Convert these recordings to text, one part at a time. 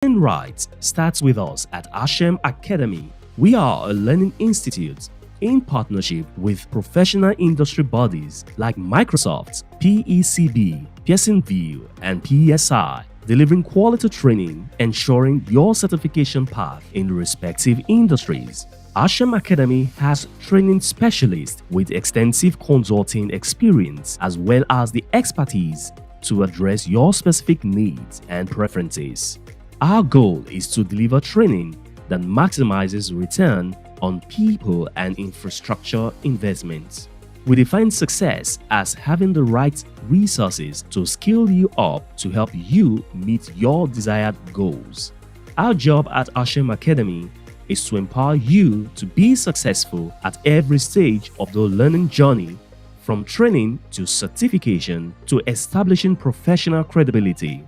Learning right starts with us at Ashem Academy. We are a learning institute in partnership with professional industry bodies like Microsoft, PECB, Pearson VUE, and PSI, delivering quality training, ensuring your certification path in respective industries. Ashem Academy has training specialists with extensive consulting experience as well as the expertise to address your specific needs and preferences. Our goal is to deliver training that maximizes return on people and infrastructure investments. We define success as having the right resources to skill you up to help you meet your desired goals. Our job at Ashem Academy is to empower you to be successful at every stage of the learning journey, from training to certification to establishing professional credibility.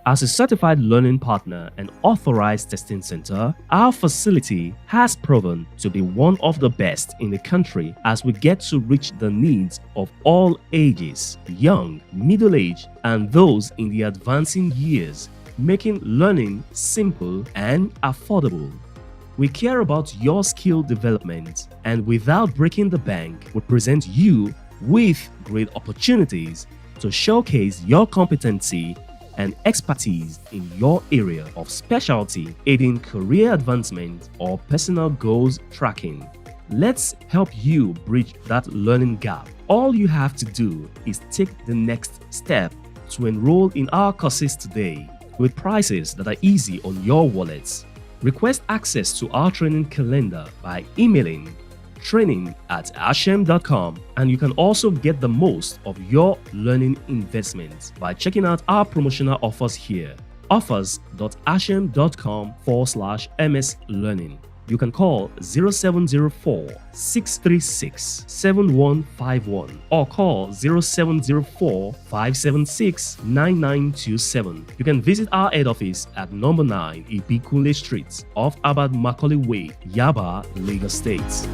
As a certified learning partner and authorized testing center, our facility has proven to be one of the best in the country as we get to reach the needs of all ages, young, middle-aged, and those in the advancing years, making learning simple and affordable. We care about your skill development, and without breaking the bank, we present you with great opportunities to showcase your competency and expertise in your area of specialty, aiding career advancement or personal goals tracking. Let's help you bridge that learning gap. All you have to do is take the next step to enroll in our courses today with prices that are easy on your wallets. Request access to our training calendar by emailing training@ashem.com, and you can also get the most of your learning investments by checking out our promotional offers here. offers.ashem.com/ms learning. You can call 0704 636 7151 or call 0704 576 9927. You can visit our head office at number 9 Ibikunle Street off Abad Macaulay Way, Yaba, Lagos State.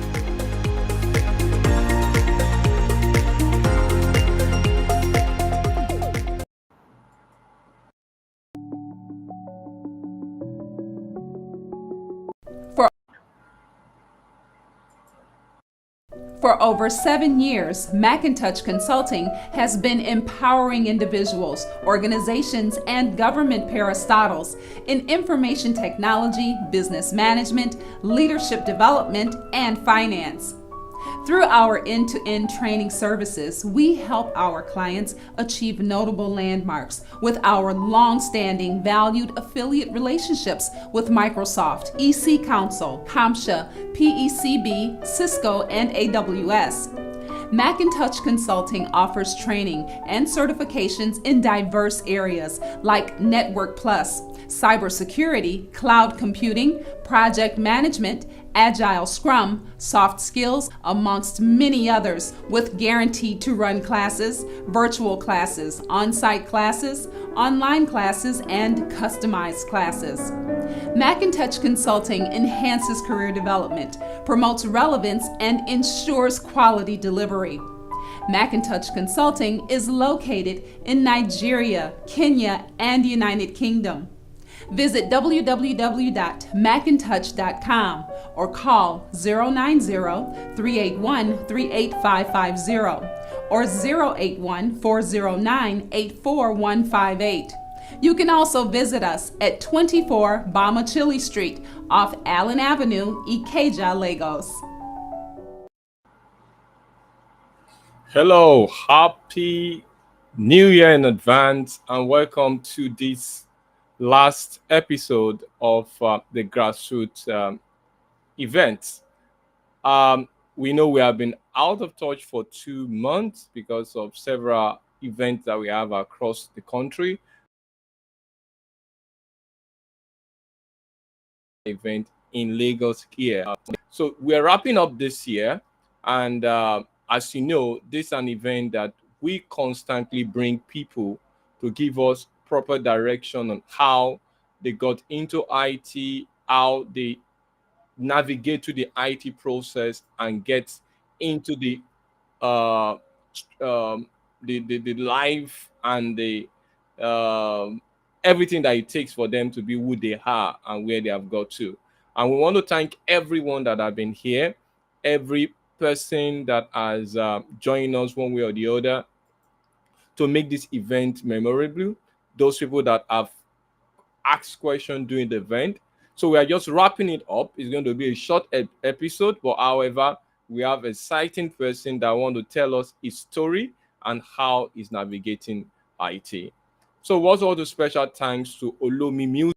For over 7 years, Macintosh Consulting has been empowering individuals, organizations, and government parastatals in information technology, business management, leadership development, and finance. Through our end-to-end training services, we help our clients achieve notable landmarks with our long-standing valued affiliate relationships with Microsoft, EC Council, CompTIA, PECB, Cisco, and AWS. Macintosh Consulting offers training and certifications in diverse areas like Network Plus, cybersecurity, cloud computing, project management, Agile Scrum, soft skills, amongst many others, with guaranteed to run classes, virtual classes, on-site classes, online classes, and customized classes. Macintosh Consulting enhances career development, promotes relevance, and ensures quality delivery. Macintosh Consulting is located in Nigeria, Kenya, and the United Kingdom. Visit www.macintosh.com or call 090-381-38550 or 081-409-84158. You can also visit us at 24 Bamachili Street off Allen Avenue, Ikeja, Lagos. Hello, happy New Year in advance, and welcome to this last episode of the Grassroot event. We know we have been out of touch for 2 months because of several events that we have across the country. Event in Lagos here. So we're wrapping up this year, and as you know, this is an event that we constantly bring people to give us proper direction on how they got into IT, how they navigate to the IT process and get into the life and the everything that it takes for them to be who they are and where they have got to. And we want to thank everyone that have been here, every person that has joined us one way or the other to make this event memorable. Those people that have asked questions during the event. So we are just wrapping it up. It's going to be a short episode, but however, we have a exciting person that want to tell us his story and how he's navigating IT. So what's all the special thanks to Olomi Music.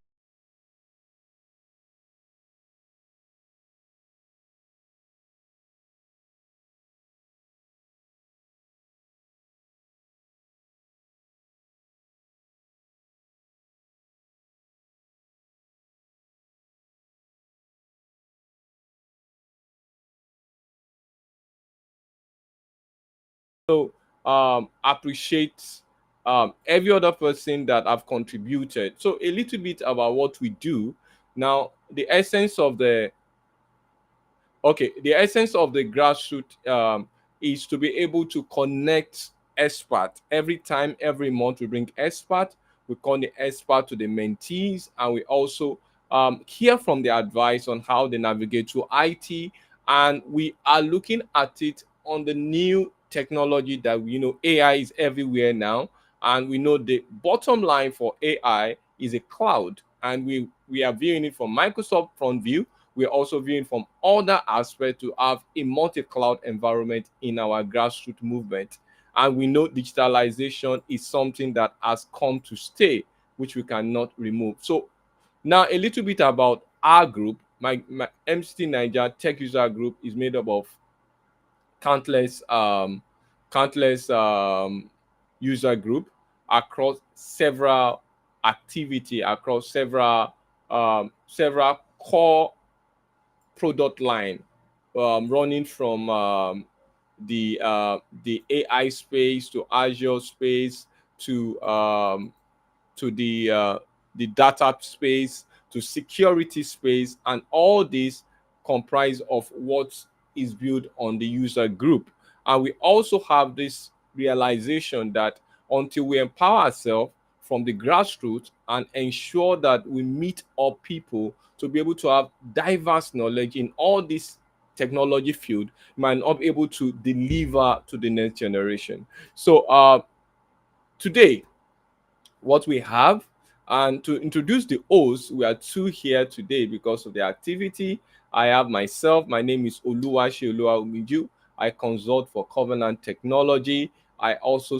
So appreciate every other person that have contributed. So a little bit about what we do. Now, the essence of the grassroots is to be able to connect expert every time, every month. We bring expert. We call the expert to the mentees, and we also hear from the advice on how they navigate to IT. And we are looking at it on the new technology that AI is everywhere now, and we know the bottom line for AI is a cloud, and we are viewing it from Microsoft front view. We're also viewing from other aspects to have a multi-cloud environment in our grassroots movement. And we know digitalization is something that has come to stay, which we cannot remove. So now a little bit about our group. My MCTNAIJA Tech User Group is made up of countless countless user group across several activity, across several core product line, running from the AI space to Azure space to the data space to security space, and all these comprise of what is built on the user group. And we also have this realization that until we empower ourselves from the grassroots and ensure that we meet our people to be able to have diverse knowledge in all this technology field, might not be able to deliver to the next generation. So today, what we have, and to introduce the hosts, we are two here today because of the activity. I have myself. My name is Oluwaseyi Oluwamiju. I consult for Covenant Technology. I also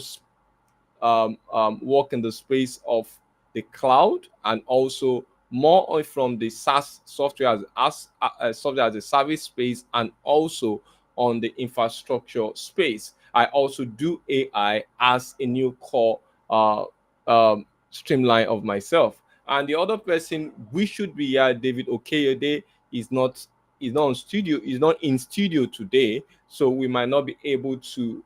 work in the space of the cloud, and also more from the SaaS software as a service space, and also on the infrastructure space. I also do AI as a new core streamline of myself. And the other person we should be here, David Okeyode, is not is not in studio today, so we might not be able to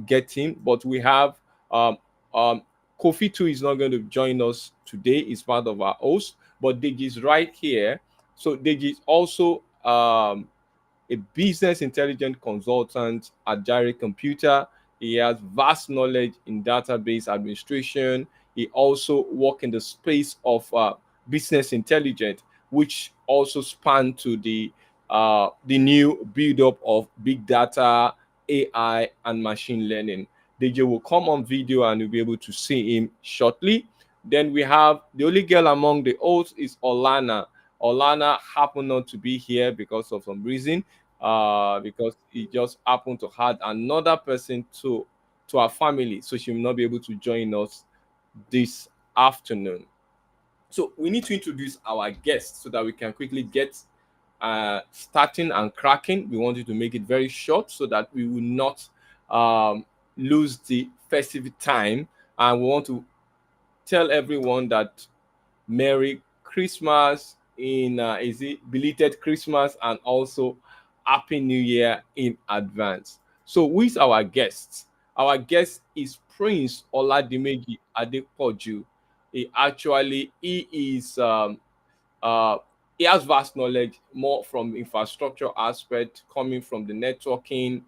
get him, but we have um, Kofi too is not going to join us today. He's part of our host, but Deji is right here. So Deji is also a business intelligence consultant at Jare Computer. He has vast knowledge in database administration. He also works in the space of business intelligence, which also span to the new build up of big data, AI, and machine learning. DJ will come on video and you'll be able to see him shortly. Then we have the only girl among the hosts is Olana. Olana happened not to be here because of some reason, because he just happened to add another person to our family, so she will not be able to join us this afternoon. So we need to introduce our guests so that we can quickly get starting and cracking. We wanted to make it very short so that we will not lose the festive time, and we want to tell everyone that Merry Christmas in is it belated Christmas, and also Happy New Year in advance. So who is our guest? Our guest is Prince Oladimeji Adepoju. He is uh, he has vast knowledge, more from infrastructure aspect, coming from the networking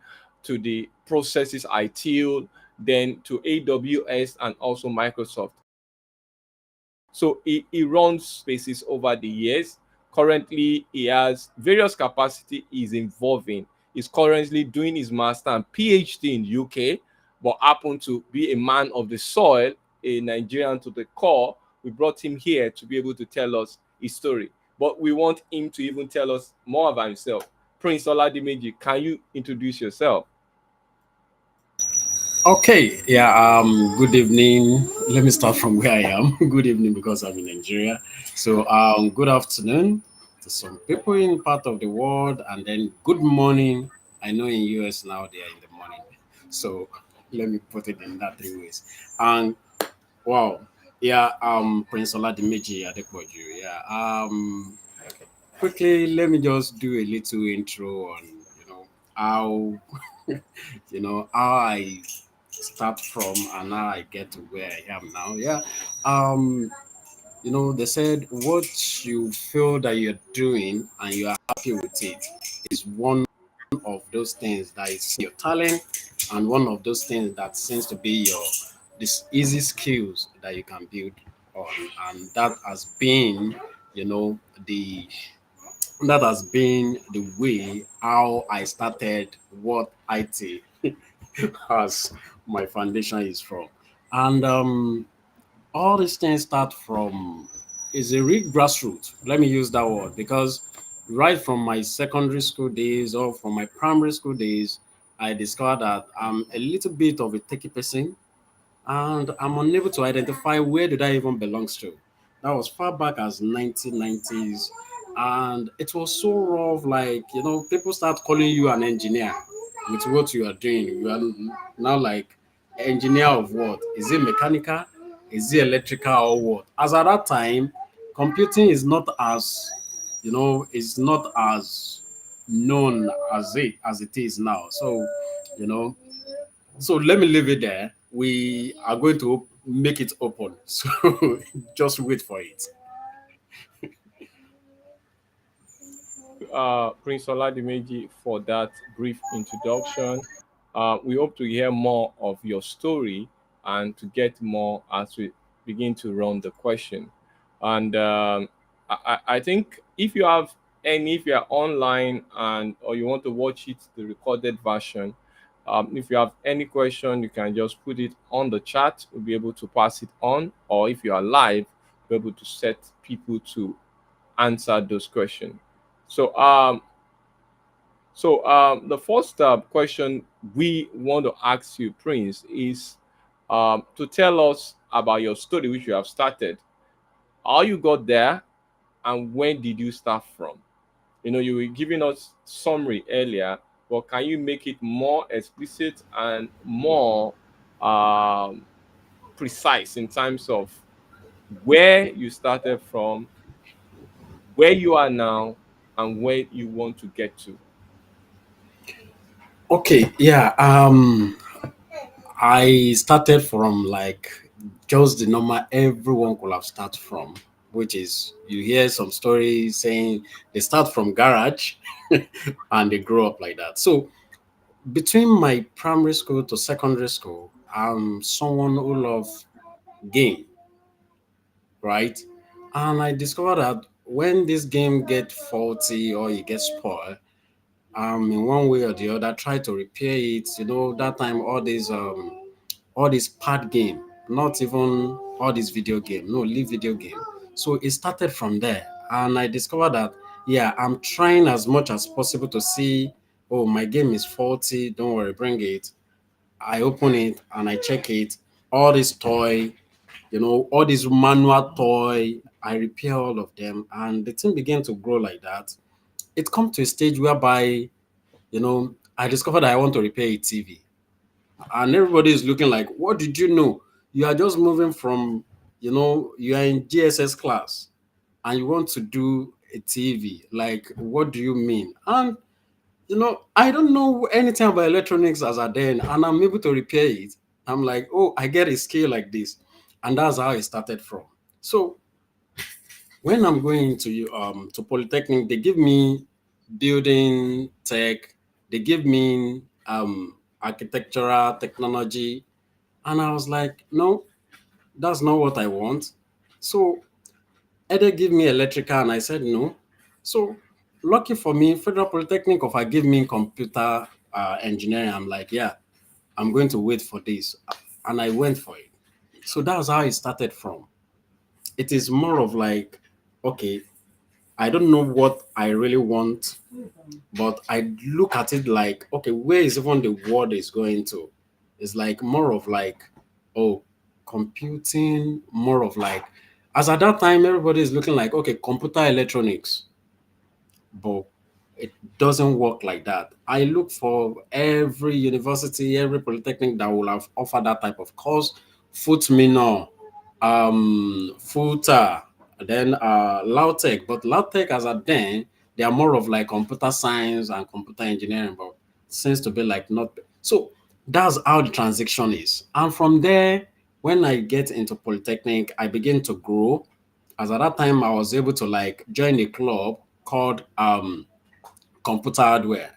to the processes ITIL, then to AWS and also Microsoft. So he runs spaces over the years. Currently, he has various capacity he's involving. He's currently doing his master and PhD in UK, but happened to be a man of the soil, a Nigerian to the core. We brought him here to be able to tell us his story. But we want him to even tell us more about himself. Prince Oladimeji, can you introduce yourself? Okay, yeah, good evening. Let me start from where I am. Good evening because I'm in Nigeria. So, good afternoon to some people in part of the world, and then good morning. I know in US now they are in the morning. So, let me put it in that three ways. And wow, yeah, Prince Oladimeji Adepoju. Yeah, quickly, let me just do a little intro on, how, how I start from and how I get to where I am now. Yeah. Um, they said what you feel that you're doing and you are happy with it is one of those things that is your talent and one of those things that seems to be your this easy skills that you can build on. And that has been, you know, the that has been the way how I started what IT as my foundation is from. And all these things start from is a real grassroots. Let me use that word because right from my secondary school days or from my primary school days, I discovered that I'm a little bit of a techie person and I'm unable to identify where did I even belongs to. That was far back as 1990s, and it was so rough. Like people start calling you an engineer with what you are doing. You are now like engineer of what? Is it mechanical? Is it electrical or what? As at that time, computing is not as is not as known as it is now. So you know so let me leave it there. We are going to make it open. So just wait for it. Prince Oladimeji, for that brief introduction. We hope to hear more of your story and to get more as we begin to run the question. And I think if you are online and or you want to watch it, the recorded version, if you have any question, you can just put it on the chat. We'll be able to pass it on. Or if you are live, we'll be able to set people to answer those questions. So, the first question we want to ask you, Prince, is to tell us about your story, which you have started, how you got there, and when did you start from? You were giving us summary earlier, but can you make it more explicit and more um, precise in terms of where you started from, where you are now, and where you want to get to? Okay, yeah. I started from like just the normal everyone could have started from, which is you hear some stories saying they start from garage and they grow up like that. So between my primary school to secondary school, I'm someone who loves game, right? And I discovered that when this game get faulty or it gets spoiled, in one way or the other, try to repair it. That time all this pad game, not even all this video game, no, leave video game. So it started from there. And I discovered that yeah, I'm trying as much as possible to see, oh, my game is faulty, don't worry, bring it. I open it and I check it. All this toy, all this manual toy, I repair all of them, and the thing began to grow like that. It come to a stage whereby, I discovered I want to repair a TV, and everybody is looking like, "What did you know? You are just moving from, you are in GSS class, and you want to do a TV. Like, what do you mean?" And I don't know anything about electronics as I then, and I'm able to repair it. I'm like, oh, I get a skill like this, and that's how it started from. So when I'm going to Polytechnic, they give me building tech, they give me architectural technology, and I was like, no, that's not what I want. So either give me electrical, and I said no. So lucky for me, Federal Polytechnic offer give me computer engineering. I'm like, yeah, I'm going to wait for this, and I went for it. So that's how it started from. It is more of like, okay, I don't know what I really want, but I look at it like, okay, where is even the world is going to? It's like more of like, oh, computing, more of like, as at that time, everybody is looking like, okay, computer electronics, but it doesn't work like that. I look for every university, every polytechnic that will have offered that type of course, foot minor, Futa, then Lautech. But Lautech as a then, they are more of like computer science and computer engineering, but seems to be like not. So that's how the transition is. And from there, when I get into polytechnic, I begin to grow. As at that time, I was able to like join a club called computer hardware.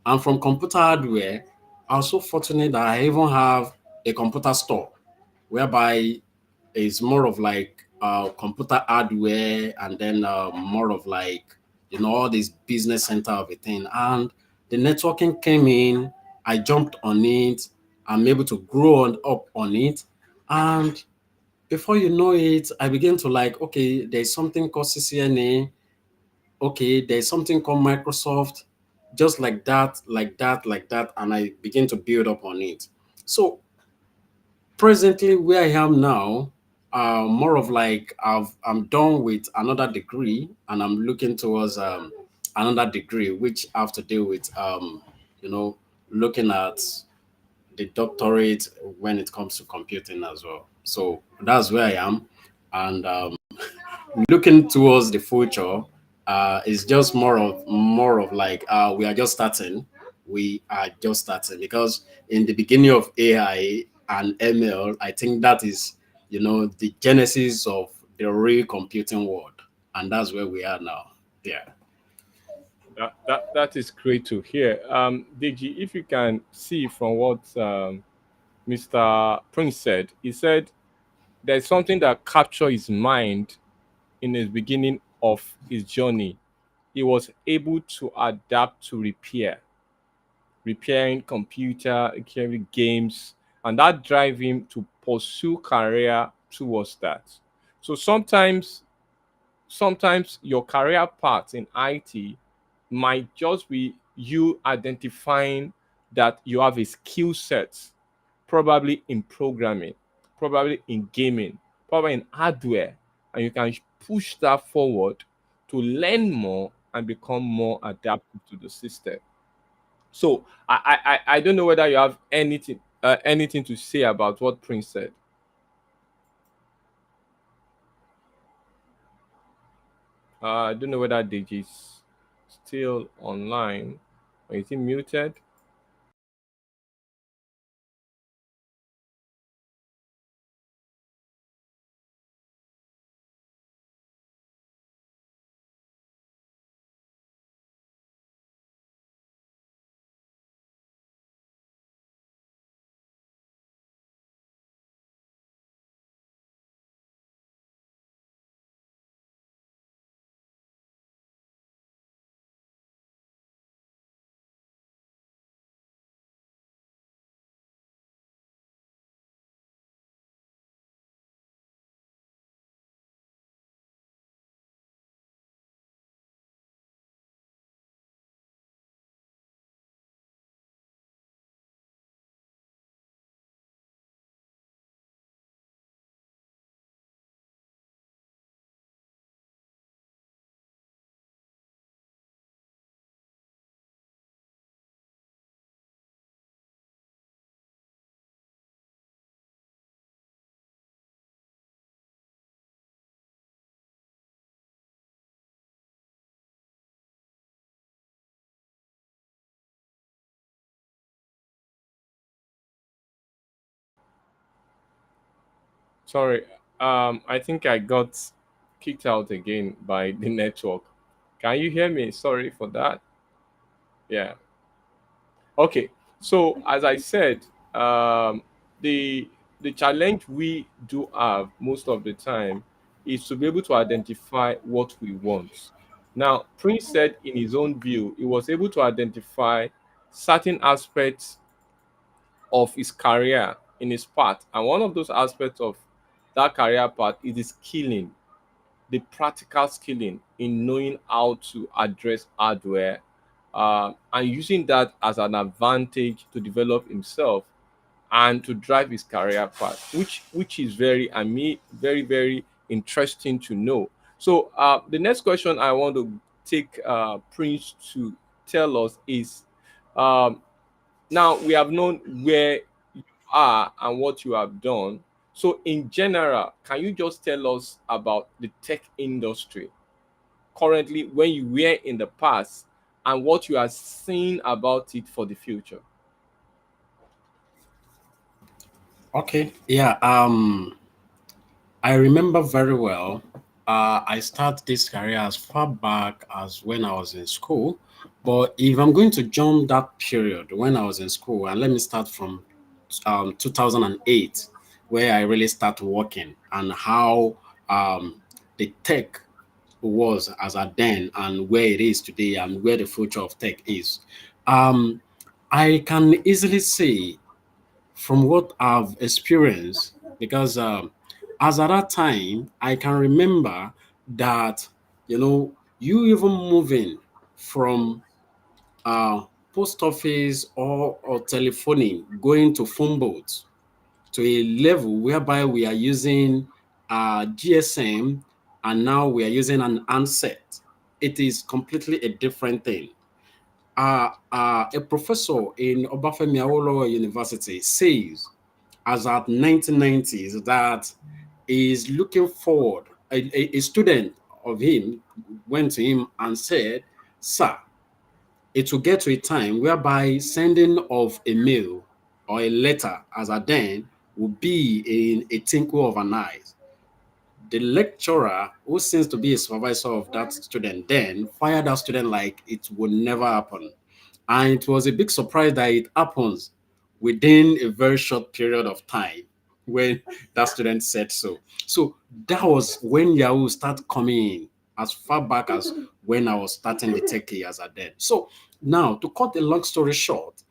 And from computer hardware, I was so fortunate that I even have a computer store whereby it's more of like computer hardware and then more of like, all this business center of a thing. And the networking came in, I jumped on it, I'm able to grow up on it. And before you know it, I began to like, okay, there's something called CCNA. Okay, there's something called Microsoft, just like that, like that, like that, and I begin to build up on it. So presently, where I am now, more of like I'm done with another degree, and I'm looking towards another degree, which I have to deal with, you know, looking at the doctorate when it comes to computing as well. So that's where I am, and looking towards the future is just more of like we are just starting. We are just starting because in the beginning of AI and ML, I think that is the genesis of the real computing world, and that's where we are now. Yeah. That is great to hear. Deji, if you can see from what Mr. Prince said, he said there's something that captured his mind in the beginning of his journey. He was able to adapt to repairing computer, repairing games, and that drive him to pursue career towards that. So sometimes your career path in IT might just be you identifying that you have a skill set, probably in programming, probably in gaming, probably in hardware, and you can push that forward to learn more and become more adaptive to the system. So I don't know whether you have anything to say about what Prince said. I don't know whether Deji is still online or is he muted. Sorry, I think I got kicked out again by the network. Can you hear me? Sorry for that. Yeah. Okay. So as I said, the challenge we do have most of the time is to be able to identify what we want. Now, Prince said in his own view, he was able to identify certain aspects of his career in his path. And one of those aspects of that career path is the skilling, the practical skilling in knowing how to address hardware, and using that as an advantage to develop himself and to drive his career path, which is very, I mean, very, very interesting to know. So the next question I want to take Prince to tell us is, um, now we have known where you are and what you have done. So in general, can you just tell us about the tech industry currently, when you were in the past, and what you are seeing about it for the future? Okay. Yeah. I remember very well. I started this career as far back as when I was in school. But if I'm going to jump that period when I was in school, and let me start from 2008, where I really started working, and how the tech was as at then and where it is today and where the future of tech is. Um, I can easily say from what I've experienced, because as at that time, I can remember that, you even moving from uh, post office or telephoning, going to phone booths to a level whereby we are using GSM and now we are using an handset. It is completely a different thing. A professor in Obafemi Awolowo University says, as at 1990s, that is looking forward. A student of him went to him and said, "Sir, it will get to a time whereby sending of a mail or a letter as at then will be in a twinkle of an eye." The lecturer, who seems to be a supervisor of that student, then fired that student like it would never happen. And it was a big surprise that it happens within a very short period of time when that student said so. So that was when Yahoo started coming in, as far back as when I was starting the tech years at then. So now, to cut a long story short,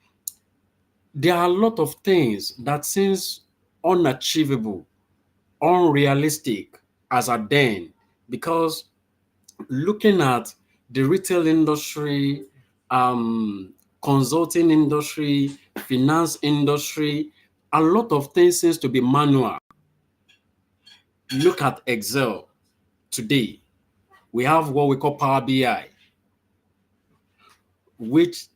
there are a lot of things that seems unachievable, unrealistic as at then, because looking at the retail industry, consulting industry, finance industry, a lot of things seems to be manual. Look at Excel today. We have what we call Power BI, which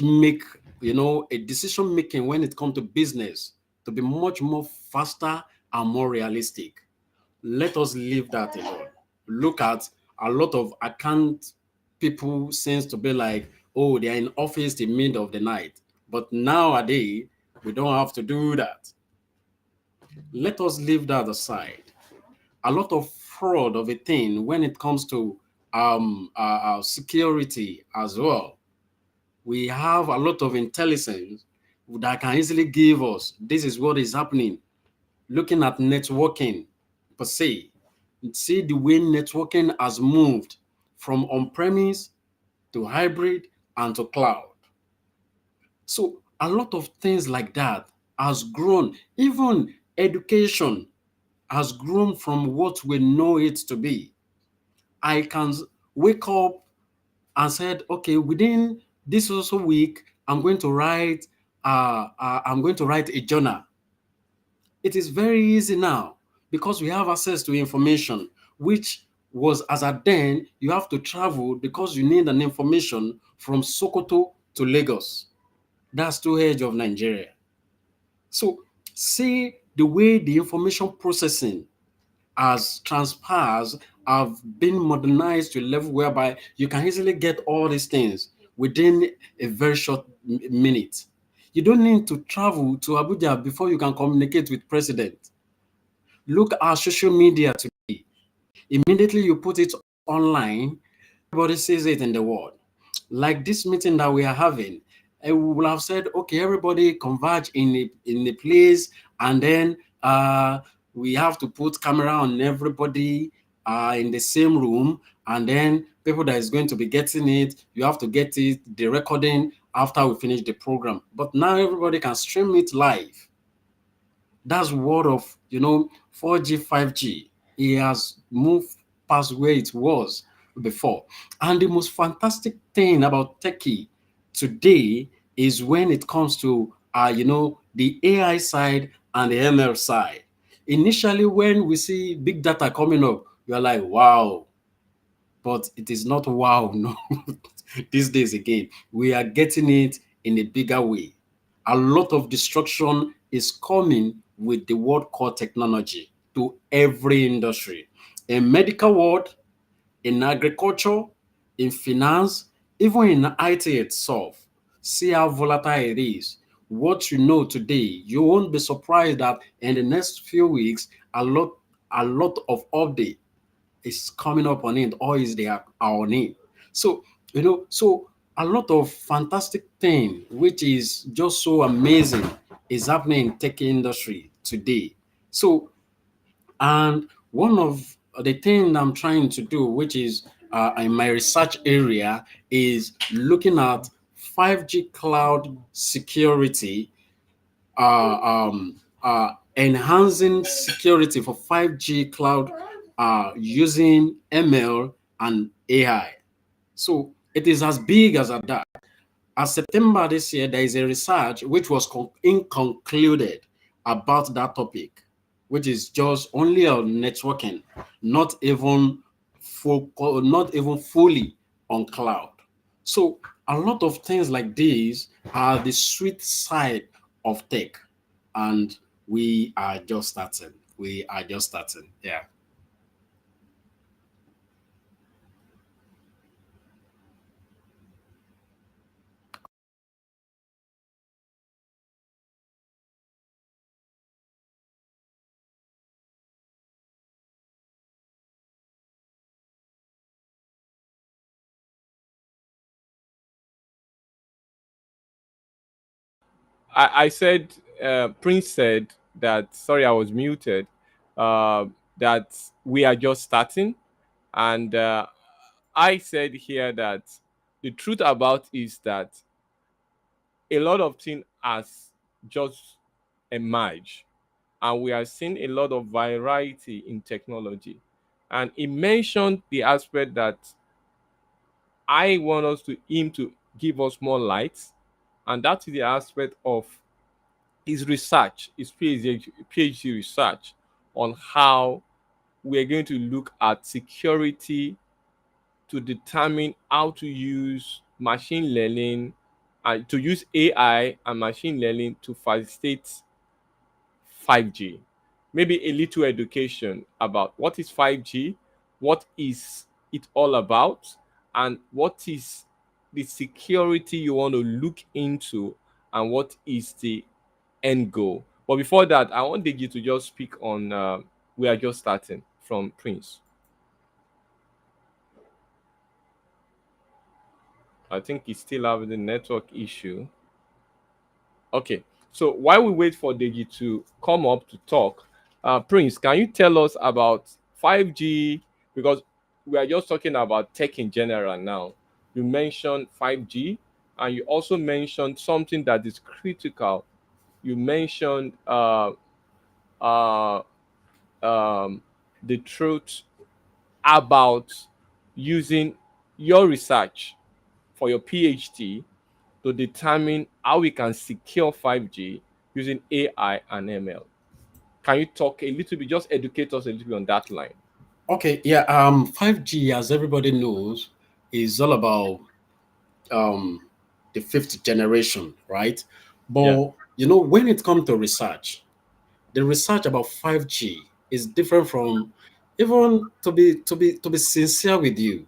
make a decision making when it comes to business to be much more faster and more realistic. Let us leave that alone. Look at a lot of account people seems to be like, oh, they're in office the mid of the night. But nowadays, we don't have to do that. Let us leave that aside. A lot of fraud of a thing when it comes to security as well. We have a lot of intelligence that can easily give us this is what is happening. Looking at networking per se, see the way networking has moved from on-premise to hybrid and to cloud. So a lot of things like that has grown. Even education has grown from what we know it to be. I can wake up and said, okay, within this also week, I'm going to write a journal. It is very easy now because we have access to information, which was as at then you have to travel because you need an information from Sokoto to Lagos. That's two edge of Nigeria. So see the way the information processing as transpires have been modernized to a level whereby you can easily get all these things within a very short minute. You don't need to travel to Abuja before you can communicate with president. Look at social media today. Immediately you put it online, everybody sees it in the world. Like this meeting that we are having, we will have said, okay, everybody converge in a place, and then we have to put camera on everybody in the same room, and then people that is going to be getting it, you have to get it, the recording after we finish the program. But now everybody can stream it live. That's what of 4G, 5G. It has moved past where it was before. And the most fantastic thing about techie today is when it comes to the AI side and the ML side. Initially, when we see big data coming up, you're like, wow, but it is not wow. No, these days again, we are getting it in a bigger way. A lot of destruction is coming with the word called technology to every industry. In medical world, in agriculture, in finance, even in IT itself. See how volatile it is. What you know today, you won't be surprised that in the next few weeks, a lot of update is coming up on it, or is there on it. So, so a lot of fantastic thing, which is just so amazing, is happening in tech industry today. So, and one of the thing I'm trying to do, which is in my research area, is looking at 5G cloud security, enhancing security for 5G cloud using ML and AI. So it is as big as that. As September this year, there is a research which was inconcluded about that topic, which is just only on networking, not even not even fully on cloud. So a lot of things like these are the sweet side of tech, and we are just starting. We are just starting. Yeah. I said, Prince said that, sorry, I was muted, uh, that we are just starting. And I said here that the truth about is that a lot of things has just emerged, and we are seeing a lot of variety in technology. And he mentioned the aspect that I want us to him to give us more light, and that is the aspect of his research, his PhD research on how we're going to look at security to determine how to use machine learning and to use AI and machine learning to facilitate 5G. Maybe a little education about what is 5G, what is it all about, and what is the security you want to look into, and what is the end goal. But before that, I want Deji to just speak on we are just starting from Prince. I think he's still having the network issue. Okay, so while we wait for Deji to come up to talk, Prince, can you tell us about 5G? Because we are just talking about tech in general now. You mentioned 5G, and you also mentioned something that is critical. You mentioned uh, um, the truth about using your research for your PhD to determine how we can secure 5G using AI and ML. Can you talk a little bit, just educate us a little bit on that line? Okay. Yeah. 5G, as everybody knows, is all about um the fifth generation, right? Yeah. But when it comes to research, the research about 5G is different from, even to be sincere with you,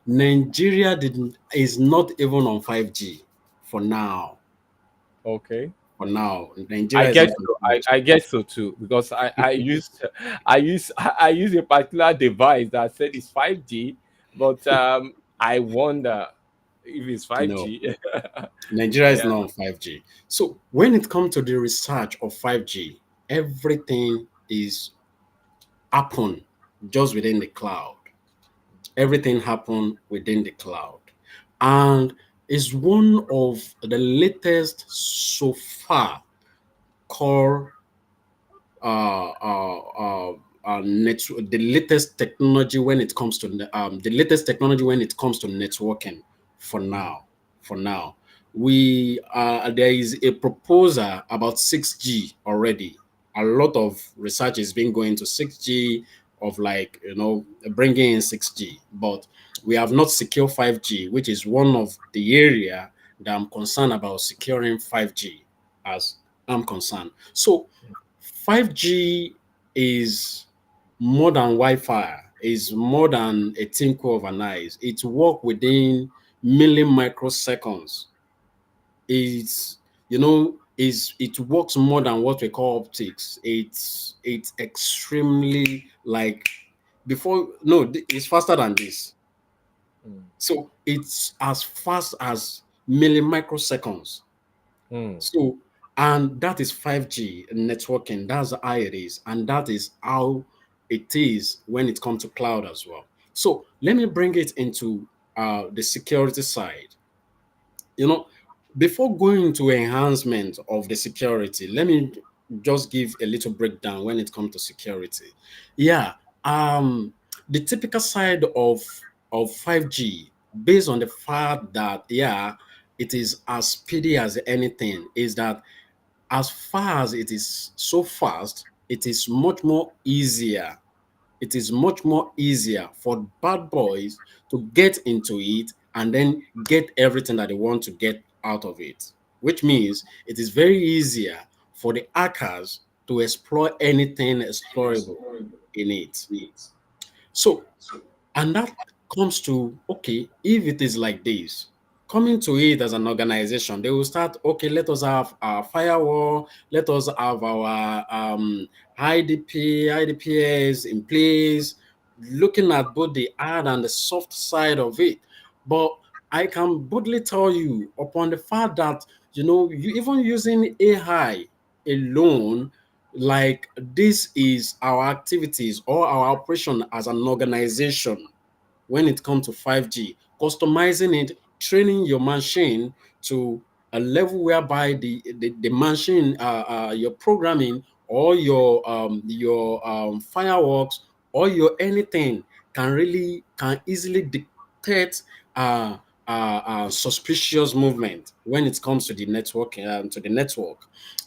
Nigeria didn't is not even on 5G for now. Okay. Nigeria I is guess not on so. I, 5G. I guess so too, because I use a particular device that said it's 5G, but I wonder if it's No, 5G. Nigeria is Yeah. not on 5G. So when it comes to the research of 5G, everything is happen just within the cloud. Everything happen within the cloud, and is one of the latest so far core the latest technology when it comes to the latest technology when it comes to networking. For now, for now, we there is a proposal about 6G already. A lot of research is being going to 6G, of like, bringing in 6G, but we have not secured 5G, which is one of the area that I'm concerned about securing 5G as I'm concerned. So 5G is more than Wi-Fi, is more than a twinkle of an eye. It works within milli microseconds. It's, it works more than what we call optics. It's extremely like before. No, it's faster than this. Mm. So it's as fast as milli microseconds. Mm. So, and that is 5G networking. That's how it is. And that is how it is when it comes to cloud as well. So let me bring it into the security side. You know, before going to enhancement of the security, let me just give a little breakdown when it comes to security. Yeah, the typical side of 5G, based on the fact that, yeah, it is as speedy as anything, is that as far as it is so fast, it is much more easier. It is much more easier for bad boys to get into it and then get everything that they want to get out of it, which means it is very easier for the hackers to explore anything explorable in it. So, and that comes to, okay, if it is like this, coming to it as an organization, they will start, okay, let us have our firewall, let us have our IDPs in place, looking at both the hard and the soft side of it. But I can boldly tell you, upon the fact that, you even using AI alone, like this is our activities or our operation as an organization when it comes to 5G, customizing it, training your machine to a level whereby the machine, your programming or your fireworks or your anything can easily dictate uh, suspicious movement when it comes to the network.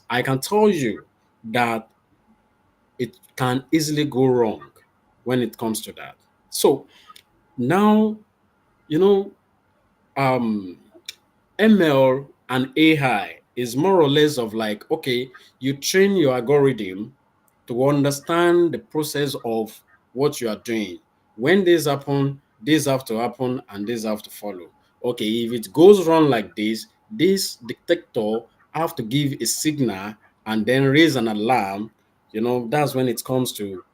I can tell you that it can easily go wrong when it comes to that. So now, you know, um, ML and AI is more or less of like, okay, you train your algorithm to understand the process of what you are doing. When this happen, this have to happen and this have to follow. Okay, if it goes wrong like this detector have to give a signal and then raise an alarm. That's when it comes to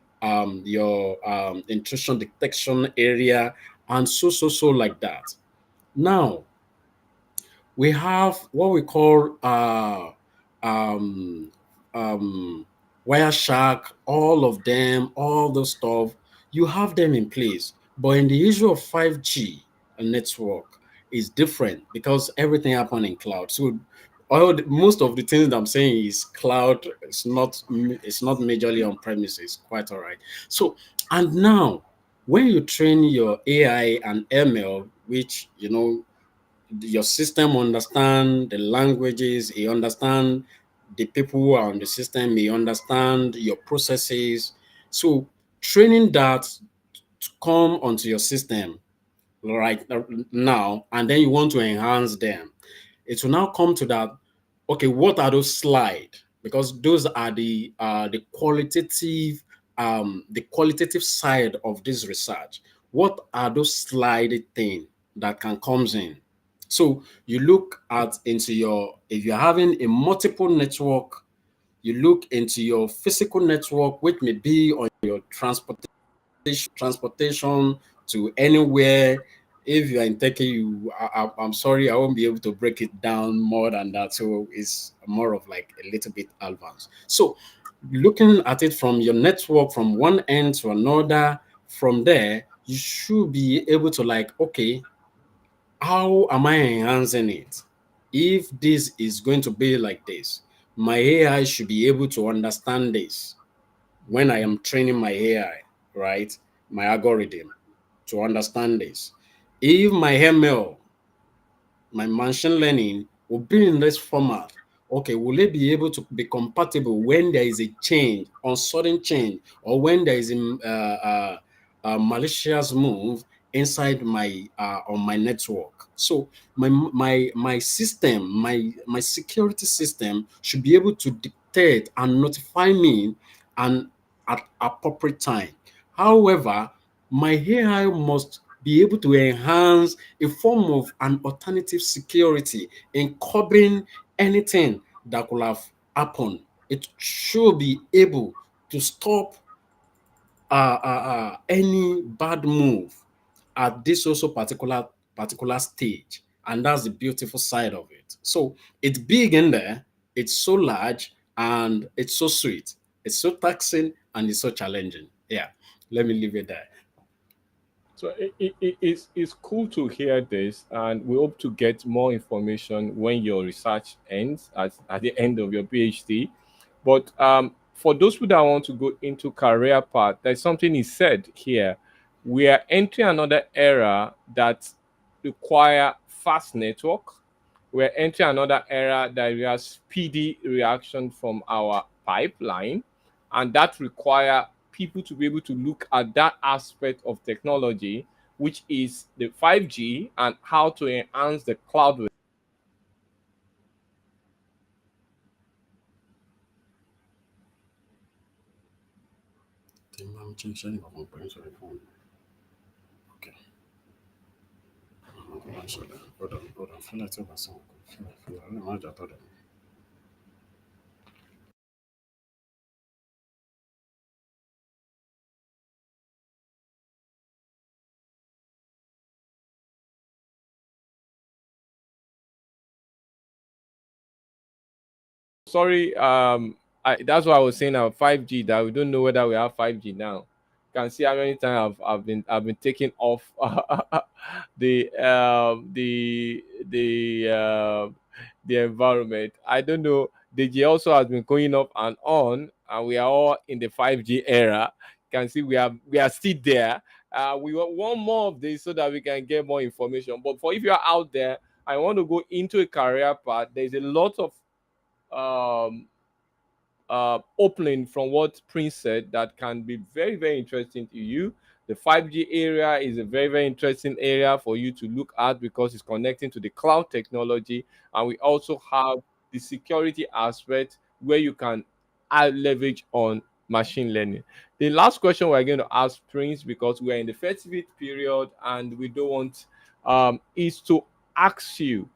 your intrusion detection area and so like that. Now, we have what we call um, um, Wireshark, all of them, all those stuff. You have them in place. But in the issue of 5G network is different because everything happen in cloud. So most of the things that I'm saying is cloud. It's not majorly on premises. Quite all right. So, and now when you train your AI and ML, which your system understand the languages, you understand the people who are on the system, you understand your processes. So training that to come onto your system right now, and then you want to enhance them, it will now come to that. Okay, what are those slide? Because those are the qualitative side of this research. What are those slide thing that can comes in? So you look at into your, if you're having a multiple network, you look into your physical network, which may be on your transportation to anywhere. If you are in Turkey, I'm sorry, I won't be able to break it down more than that. So it's more of like a little bit advanced. So looking at it from your network from one end to another, from there, you should be able to like, okay, how am I enhancing it? If this is going to be like this, my AI should be able to understand this when I am training my AI, right? My algorithm to understand this. If my ML, my machine learning will be in this format. Okay, will it be able to be compatible when there is a change, sudden change, or when there is a malicious move inside my on my network? So my system, my security system should be able to dictate and notify me and at appropriate time. However, my AI must be able to enhance a form of an alternative security in covering anything that could have happened. It should be able to stop any bad move at this also particular stage, and that's the beautiful side of it. So it's big in there, it's so large, and it's so sweet. It's so taxing and it's so challenging. Yeah, let me leave it there. So it's cool to hear this, and we hope to get more information when your research ends at the end of your PhD. But for those people that want to go into career path, there's something he said here. We are entering another era that require fast network. We're entering another era that requires speedy reaction from our pipeline, and that require people to be able to look at that aspect of technology, which is the 5G and how to enhance the cloud. I'm changing my phone, sorry, phone. Okay. Hold on, hold on. Feel like talking about something. Feel like, I don't know. Sorry, that's what I was saying about 5G, that we don't know whether we have 5G now. You can see how many times I've been taking off the the environment. I don't know. The G also has been going up and on, and we are all in the 5G era. You can see we are still there. We want one more of this so that we can get more information. But for if you are out there, I want to go into a career path. There's a lot of um, opening from what Prince said that can be very, very interesting to you. The 5G area is a very, very interesting area for you to look at because it's connecting to the cloud technology. And we also have the security aspect where you can add leverage on machine learning. The last question we're going to ask Prince, because we're in the festive period and we don't want, is to ask you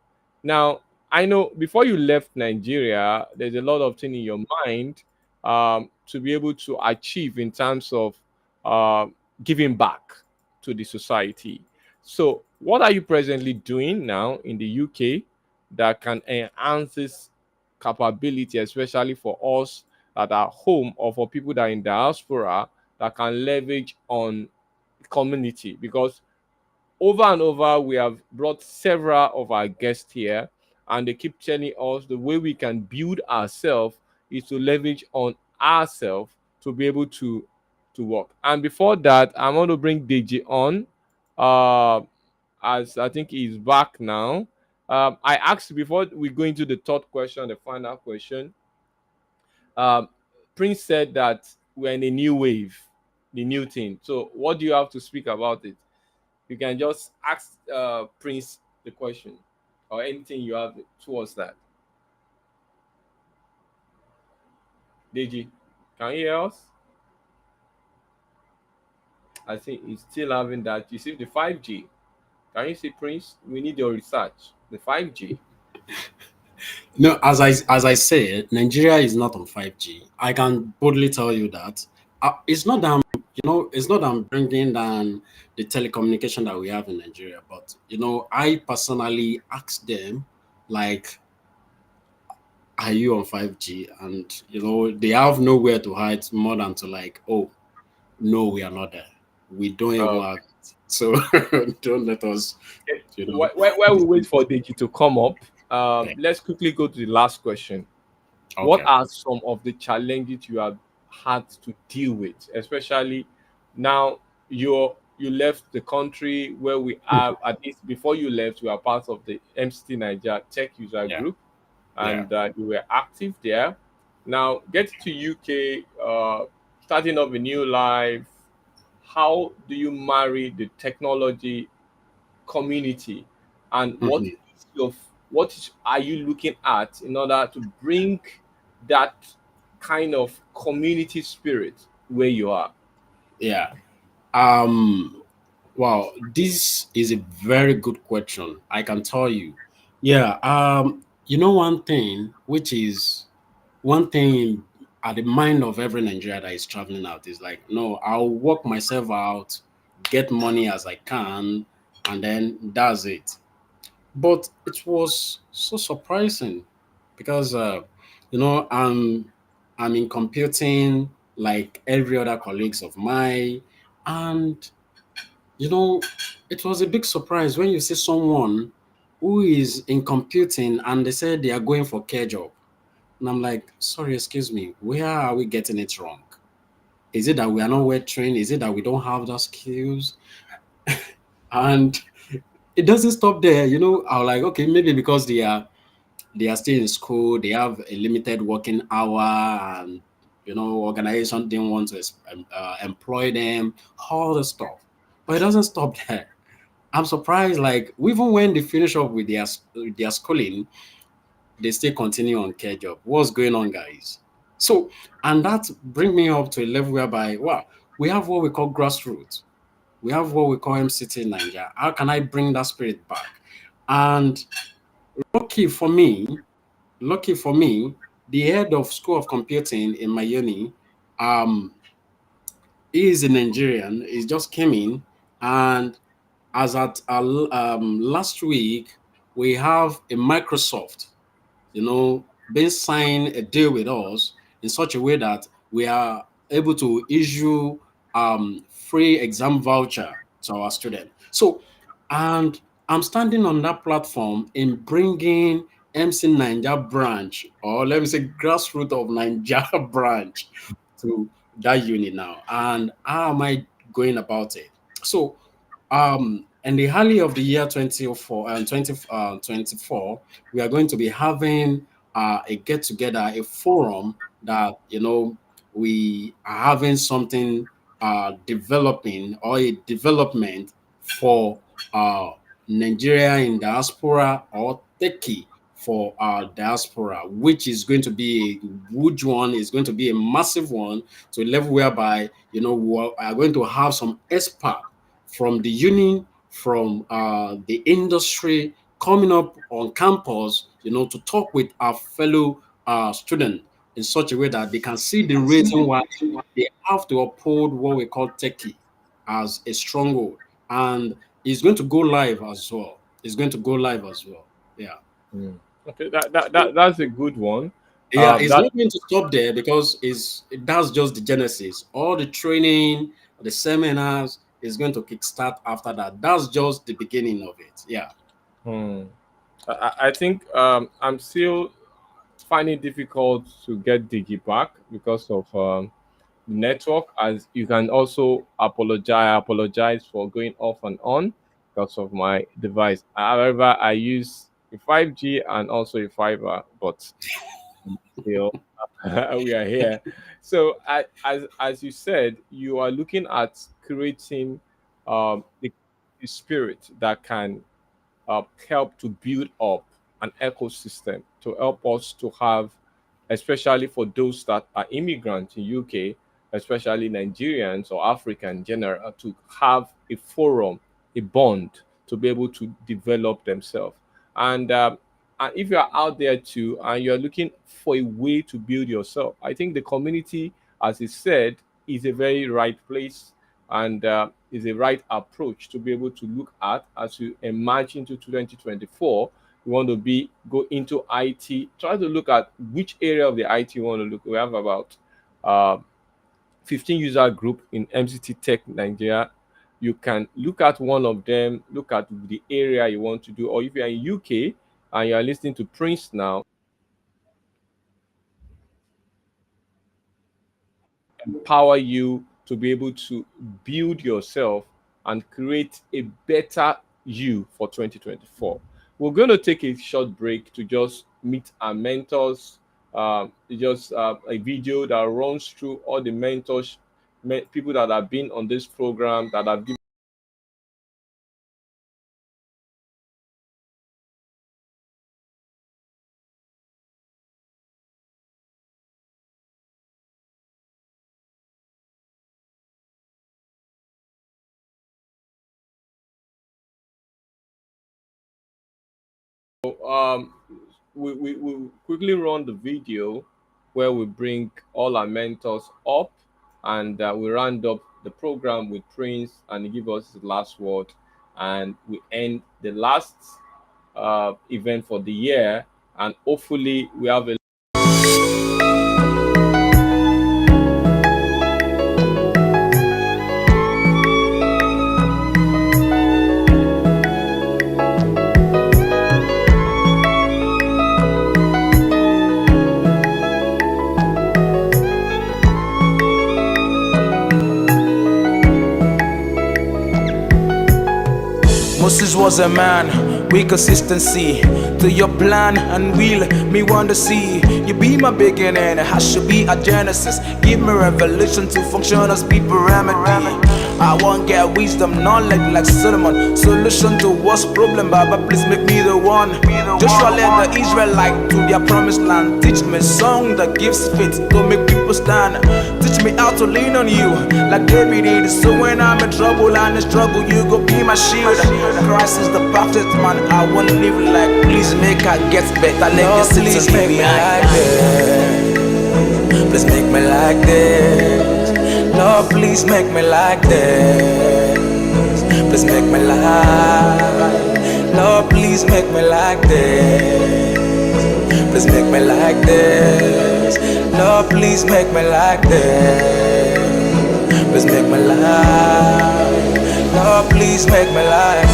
now. I know before you left Nigeria, there's a lot of things in your mind to be able to achieve in terms of uh, giving back to the society. So, what are you presently doing now in the UK that can enhance this capability, especially for us that are home or for people that are in diaspora that can leverage on community? Because over and over, we have brought several of our guests here, and they keep telling us the way we can build ourselves is to leverage on ourselves to be able to work. And before that, I want to bring Deji on, uh, as I think he's back now. I asked before we go into the third question, the final question. Um, Prince said that we're in a new wave, the new thing. So, what do you have to speak about it? You can just ask Prince the question or anything you have towards that. Deji, can you hear us? I think he's still having that. You see the 5G. Can you see Prince? We need your research. The 5G. No, as I said, Nigeria is not on 5G. I can boldly tell you that. It's not that it's not that I'm bringing down the telecommunication that we have in Nigeria, but I personally asked them, like, are you on 5G? And they have nowhere to hide more than to like, oh no, we are not there. We don't even Uh, have it. So don't let us, okay. you know. While we wait for Deji to come up, Yeah. let's quickly go to the last question. What Okay. are some of the challenges you have had to deal with, especially now you left the country where we are, at least before you left, you are part of the MCT Niger Tech User Yeah. Group, Yeah. and you were active there. Now, getting to UK, starting up a new life, how do you marry the technology community, and Mhm. what is are you looking at in order to bring that kind of community spirit where you are? Yeah. Um, wow, this is a very good question. I can tell you. Yeah. One thing, which is one thing at the mind of every Nigerian that is traveling out is like, no, I'll work myself out, get money as I can, and then that's it. But it was so surprising because I'm in computing like every other colleagues of mine, and you know it was a big surprise when you see someone who is in computing and they say they are going for care job, and I'm like, sorry, excuse me, where are we getting it wrong? Is it that we are not well trained? Is it that we don't have those skills? And it doesn't stop there. I'm like, okay, maybe because they are still in school, they have a limited working hour, and organization didn't want to employ them, all the stuff. But it doesn't stop there. I'm surprised, like even when they finish up with their schooling, they still continue on care job. What's going on, guys? So, and that bring me up to a level whereby, wow, we have what we call grassroots. We have what we call MCT Nigeria. How can I bring that spirit back? And lucky for me, lucky for me, the head of School of Computing in my uni, um, he is a Nigerian. He just came in, and as at last week, we have a Microsoft, being signed a deal with us in such a way that we are able to issue free exam voucher to our student. So, and I'm standing on that platform in bringing MC Ninja branch, or let me say grassroots of Ninja branch, to that unit now. And how am I going about it? So in the early of the year 2004 and 2024, we are going to be having a get together, a forum that we are having something developing, or a development for uh, Nigeria in diaspora, or Turkey for our diaspora, which is going to be a huge one, is going to be a massive one, to a level whereby we are going to have some experts from the union, from the industry coming up on campus, to talk with our fellow students in such a way that they can see the reason why they have to uphold what we call techie as a stronghold. And it's going to go live as well. It's going to go live as well. Yeah. Mm. Okay, that's a good one. Yeah, it's That not going to stop there because that's just the genesis. All the training, the seminars is going to kickstart after that. That's just the beginning of it. Yeah. hmm. I think I'm still finding it difficult to get Digi back because of network. As you can also apologize for going off and on because of my device. However, I use a 5G and also a fiber, but still we are here. So as you said, you are looking at creating the spirit that can help to build up an ecosystem to help us to have, especially for those that are immigrants in UK, especially Nigerians or African in general, to have a forum, a bond to be able to develop themselves. And if you're out there too and you're looking for a way to build yourself, I think the community, as it said, is a very right place and is a right approach to be able to look at as you emerge into 2024. you want to go into IT, try to look at which area of the IT you want to look. We have about uh, 15 user group in MCT Tech Nigeria. You can look at one of them, look at the area you want to do, or if you're in UK and you're listening to Prince now, empower you to be able to build yourself and create a better you for 2024. We're going to take a short break to just meet our mentors. Just a video that runs through all the mentors, people that have been on this program, that have given. Um, we quickly run the video where we bring all our mentors up, and we round up the program with Prince and he give us his last word, and we end the last event for the year, and hopefully we have a. Moses was a man with consistency to your plan and will. Me want to see you be my beginning. I should be a genesis. Give me revelation to function as people remedy. I want get wisdom, knowledge like Solomon. Solution to what's problem, Baba, please make me the one. Joshua led the Israelite to their promised land. Teach me song that gives faith to make people stand. Teach me how to lean on you like David did. So when I'm in trouble and in struggle, you go be my shield. Christ is the perfect man. I want to live like, please make I get better. Lord, please make me like this. Please make me like this. Lord, please make me like this. Please make me like. Lord, please make me like this. Please make me like this. Lord, please make me like this. Please make me like. Lord, please make me like.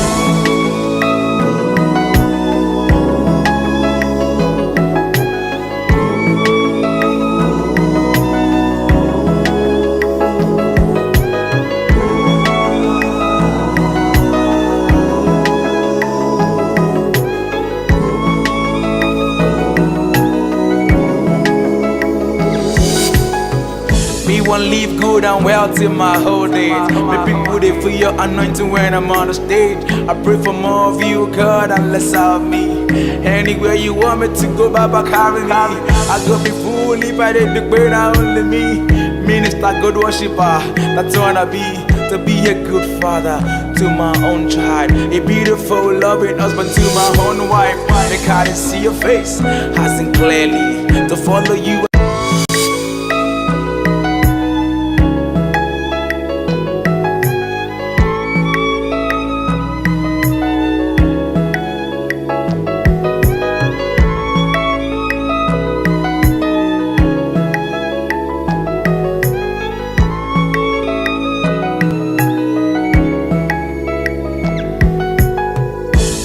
Me want live good and well till my whole age. Me people they feel your anointing when I'm on the stage. I pray for more of you, God, and less of me. Anywhere you want me to go, Baba, carry me. I go be fool if I did the great, only me. Minister, good worshiper, that's what I be. To be a good father to my own child, a beautiful loving husband to my own wife. Make I didn't see your face, I sing clearly to follow you.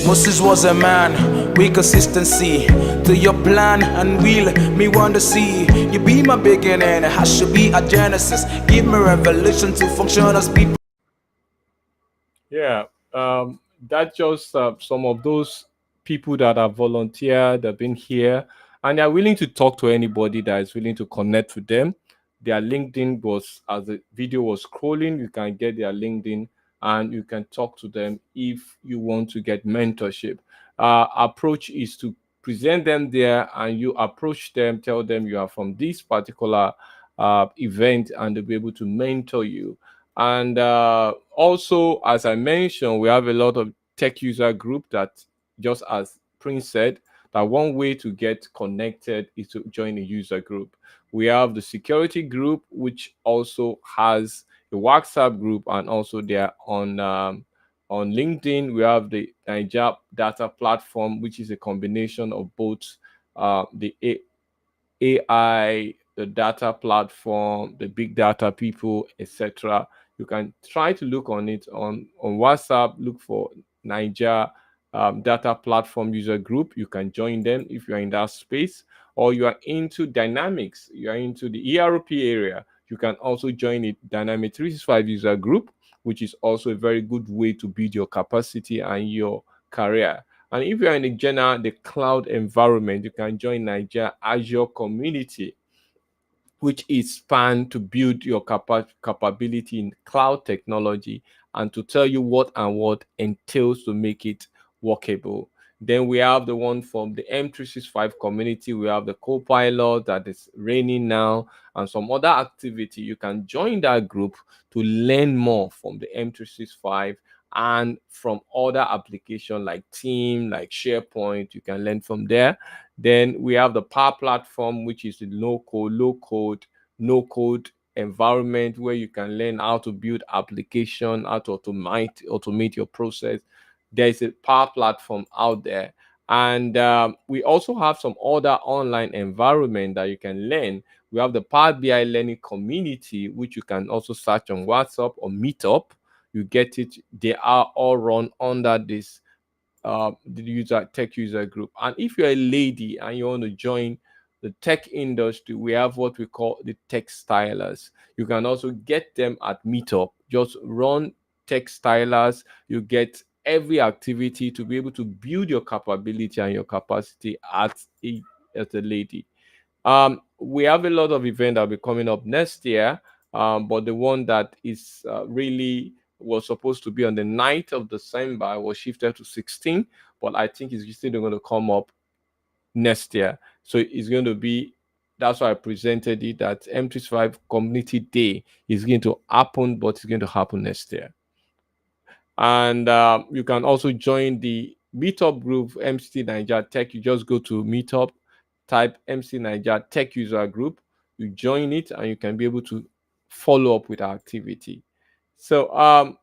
Moses was a man with consistency to your plan and will. Me want to see you be my beginning. I should be a genesis. Give me revelation to function as people. Yeah, that's just some of those people that have volunteered, that have been here, and they're willing to talk to anybody that is willing to connect with them. Their LinkedIn was, as the video was scrolling, you can get their LinkedIn and you can talk to them if you want to get mentorship. Approach is to present them there and you approach them, tell them you are from this particular event, and they'll be able to mentor you. And also, as I mentioned, we have a lot of tech user group that, just as Prince said, that one way to get connected is to join a user group. We have the security group, which also has a WhatsApp group, and also they're On LinkedIn, we have the Naija Data Platform, which is a combination of both the AI, the data platform, the big data people, etc. You can try to look on it on WhatsApp. Look for Naija Data Platform User Group. You can join them if you are in that space, or you are into Dynamics. You are into the ERP area. You can also join it Dynamic 365 User Group, which is also a very good way to build your capacity and your career. And if you're in the cloud environment, you can join Nigeria Azure community, which is span to build your capability in cloud technology and to tell you what entails to make it workable. Then we have the one from the M365 community. We have the Copilot that is raining now and some other activity. You can join that group to learn more from the M365 and from other applications like Team, like SharePoint. You can learn from there. Then we have the Power Platform, which is the low code, no code environment where you can learn how to build application, how to automate your process. There is a Power Platform out there. And we also have some other online environment that you can learn. We have the Power BI learning community, which you can also search on WhatsApp or Meetup. You get it. They are all run under this the tech user group. And if you're a lady and you want to join the tech industry, we have what we call the tech stylers. You can also get them at Meetup. Just run tech stylers. You get every activity to be able to build your capability and your capacity as a lady. We have a lot of events that will be coming up next year, but the one that is really was supposed to be on the 9th of December was shifted to 16, but I think it's still going to come up next year. So it's going to be, that's why I presented it, that M35 Community Day is going to happen, but it's going to happen next year. And you can also join the Meetup group, MCT Naija Tech. You just go to Meetup, type MC Naija Tech User Group, you join it, and you can be able to follow up with our activity. So,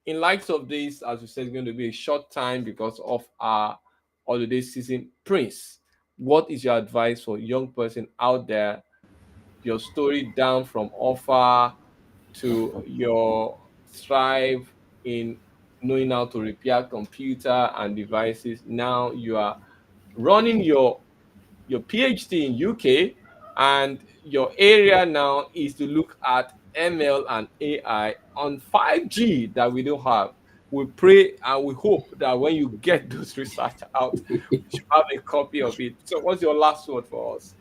in light of this, as we said, it's going to be a short time because of our holiday season. Prince, what is your advice for a young person out there? Your story down from offer to your strive in knowing how to repair computer and devices. Now you are running your PhD in UK, and your area now is to look at ML and AI on 5G that we don't have. We pray and we hope that when you get those research out, you should have a copy of it. So, what's your last word for us?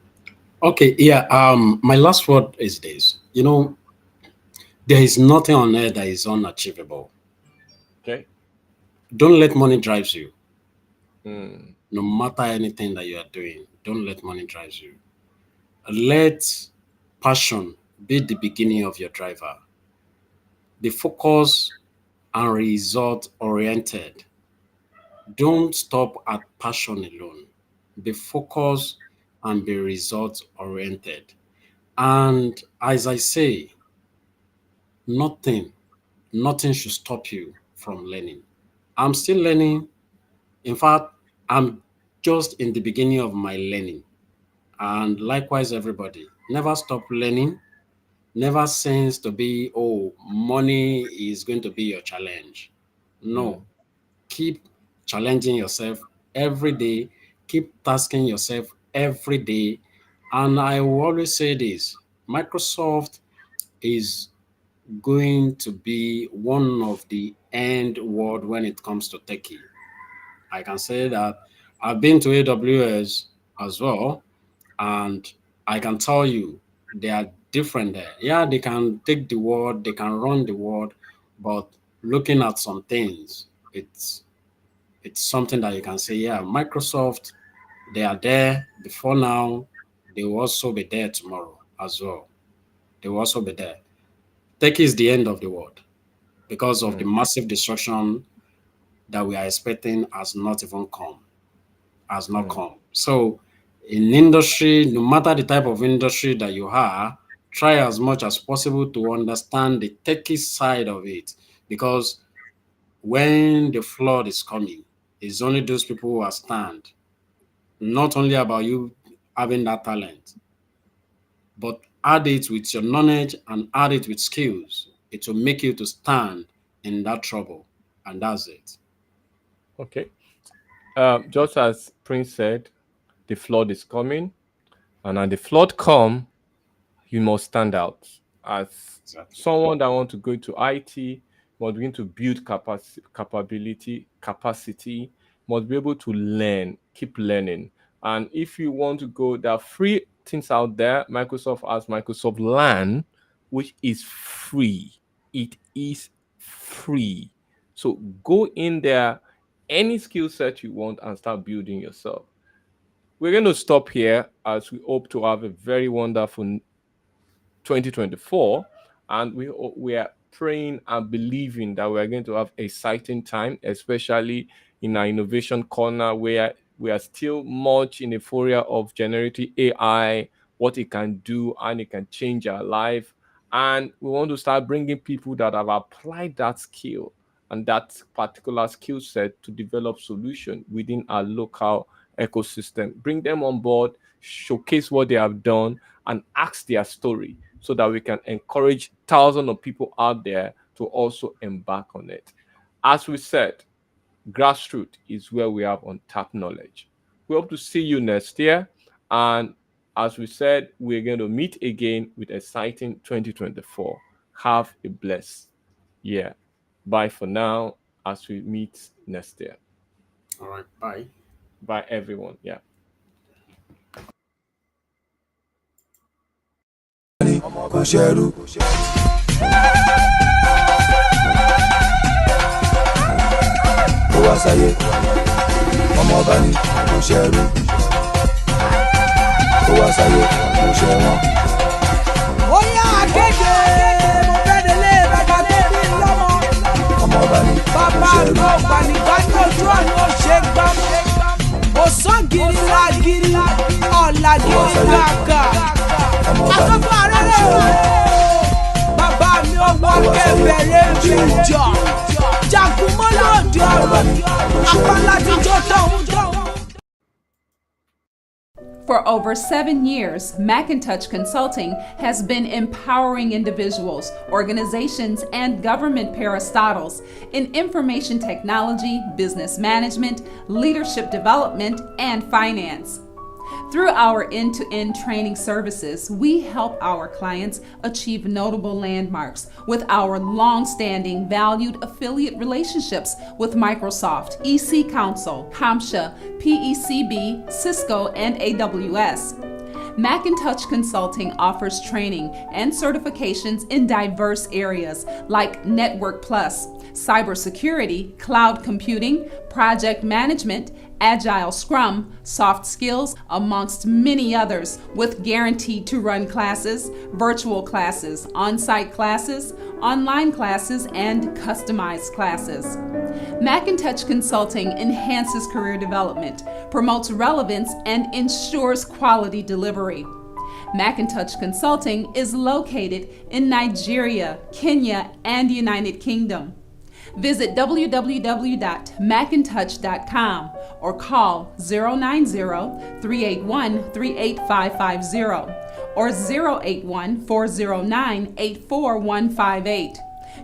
Okay, yeah. My last word is this. There is nothing on earth that is unachievable. Okay. Don't let money drive you. Mm. No matter anything that you are doing, don't let money drive you. Let passion be the beginning of your driver. Be focused and result oriented. Don't stop at passion alone. Be focused and be result oriented. And as I say, nothing should stop you from learning. I'm still learning. In fact, I'm just in the beginning of my learning. And likewise, everybody, never stop learning. Never seems to be, oh, money is going to be your challenge. No, keep challenging yourself every day. Keep tasking yourself every day. And I will always say this, Microsoft is going to be one of the end word when it comes to techie. I can say that I've been to AWS as well, and I can tell you they are different there. Yeah, they can take the word, they can run the word, but looking at some things, it's something that you can say, yeah, Microsoft, they are there before now, they will also be there tomorrow as well. They will also be there. Tech is the end of the world because of the massive destruction that we are expecting has not even come, has not come. So in industry, no matter the type of industry that you are, try as much as possible to understand the techie side of it, because when the flood is coming, it's only those people who are stand. Not only about you having that talent, but add it with your knowledge and add it with skills. It will make you to stand in that trouble. And that's it. Okay. Just as Prince said, the flood is coming, and when the flood come, you must stand out. As someone that want to go into IT, must begin to build capacity, must be able to learn, keep learning. And if you want to go, there are free things out there. Microsoft has Microsoft Learn, which is free. It is free. So go in there, any skill set you want, and start building yourself. We're going to stop here as we hope to have a very wonderful 2024, and we are praying and believing that we are going to have an exciting time, especially in our innovation corner, where we are still much in euphoria of generative AI, what it can do, and it can change our life. And we want to start bringing people that have applied that skill and that particular skill set to develop solution within our local ecosystem. Bring them on board, showcase what they have done, and ask their story so that we can encourage thousands of people out there to also embark on it. As we said, Grassroot is where we have untapped knowledge. We hope to see you next year. And as we said, we're going to meet again with exciting 2024. Have a blessed year. Bye for now as we meet next year. All right. Bye. Bye, everyone. Yeah. Kò ṣẹrú. Ó wá sáyé, ọmọ ọba ni kò ṣẹrú. Ó wá sáyé, kò ṣẹ̀wọ̀n. Ó yá akéde, mo fẹ́ délé bàbá tó bí lọ́mọ. Ọmọ ọba ni kò Bàbá ṣẹrú. mi ò gbànígbà ní ojú ọ̀nà ó ṣe gbámú. Kò sán gírí lágírí, ọ̀la gírí gàgà. Àkókò arẹ́rẹ́ o. Bàbá mi ò wá kẹ̀bẹ̀rẹ̀ jíjọ. Jagunmọ́ lòdì ọ̀rọ̀, àpàlà jíjọ tọ̀hún tọ̀hún. For over 7 years, Macintosh Consulting has been empowering individuals, organizations, and government parastatals in information technology, business management, leadership development, and finance. Through our end-to-end training services, we help our clients achieve notable landmarks with our long-standing valued affiliate relationships with Microsoft, EC Council, CompTIA, PECB, Cisco, and AWS. Macintosh Consulting offers training and certifications in diverse areas like Network Plus, cybersecurity, cloud computing, project management, Agile Scrum, soft skills, amongst many others, with guaranteed to run classes, virtual classes, on-site classes, online classes, and customized classes. Macintosh Consulting enhances career development, promotes relevance, and ensures quality delivery. Macintosh Consulting is located in Nigeria, Kenya, and United Kingdom. Visit www.macintosh.com or call 090-381-38550 or 081-409-84158.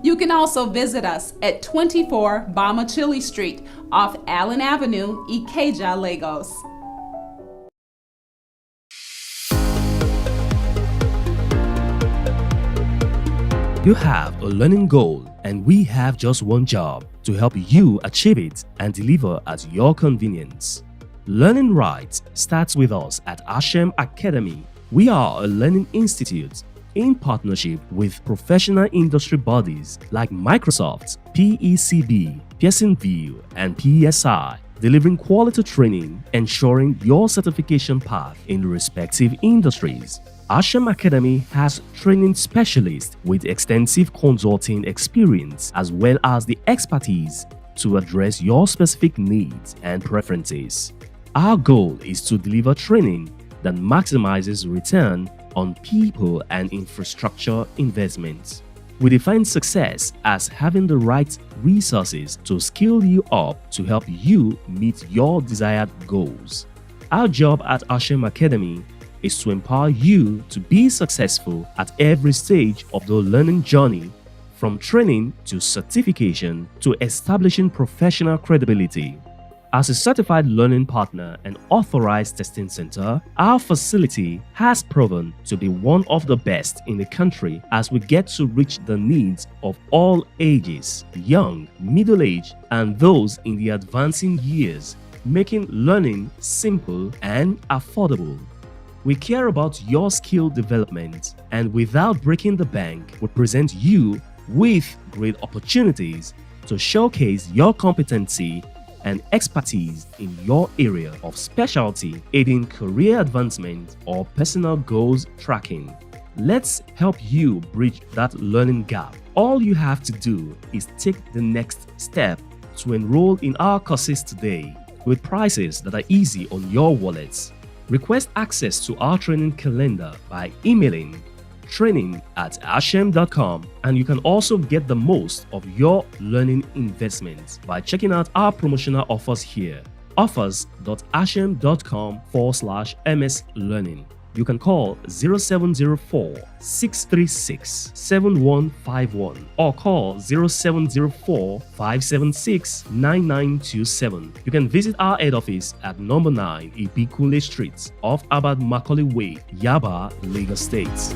You can also visit us at 24 Bamachili Street off Allen Avenue, Ikeja, Lagos. You have a learning goal, and we have just one job to help you achieve it and deliver at your convenience. Learning right starts with us at Hashem Academy. We are a learning institute in partnership with professional industry bodies like Microsoft, PECB, Pearsonville, and PSI, delivering quality training, ensuring your certification path in respective industries. Hashem Academy has training specialists with extensive consulting experience as well as the expertise to address your specific needs and preferences. Our goal is to deliver training that maximizes return on people and infrastructure investments. We define success as having the right resources to skill you up to help you meet your desired goals. Our job at Ashem Academy is to empower you to be successful at every stage of the learning journey, from training to certification to establishing professional credibility. As a certified learning partner and authorized testing center, our facility has proven to be one of the best in the country as we get to reach the needs of all ages, young, middle-aged, and those in the advancing years, making learning simple and affordable. We care about your skill development, and without breaking the bank, we present you with great opportunities to showcase your competency and expertise in your area of specialty, aiding career advancement or personal goals tracking. Let's help you bridge that learning gap. All you have to do is take the next step to enroll in our courses today with prices that are easy on your wallets. Request access to our training calendar by emailing training@ashem.com, and you can also get the most of your learning investments by checking out our promotional offers here. offers.ashem.com/ms learning. You can call 0704-636-7151 or call 0704-576-9927. You can visit our head office at number 9 Ibikule Street off Abad Macaulay Way, Yaba, Lagos State.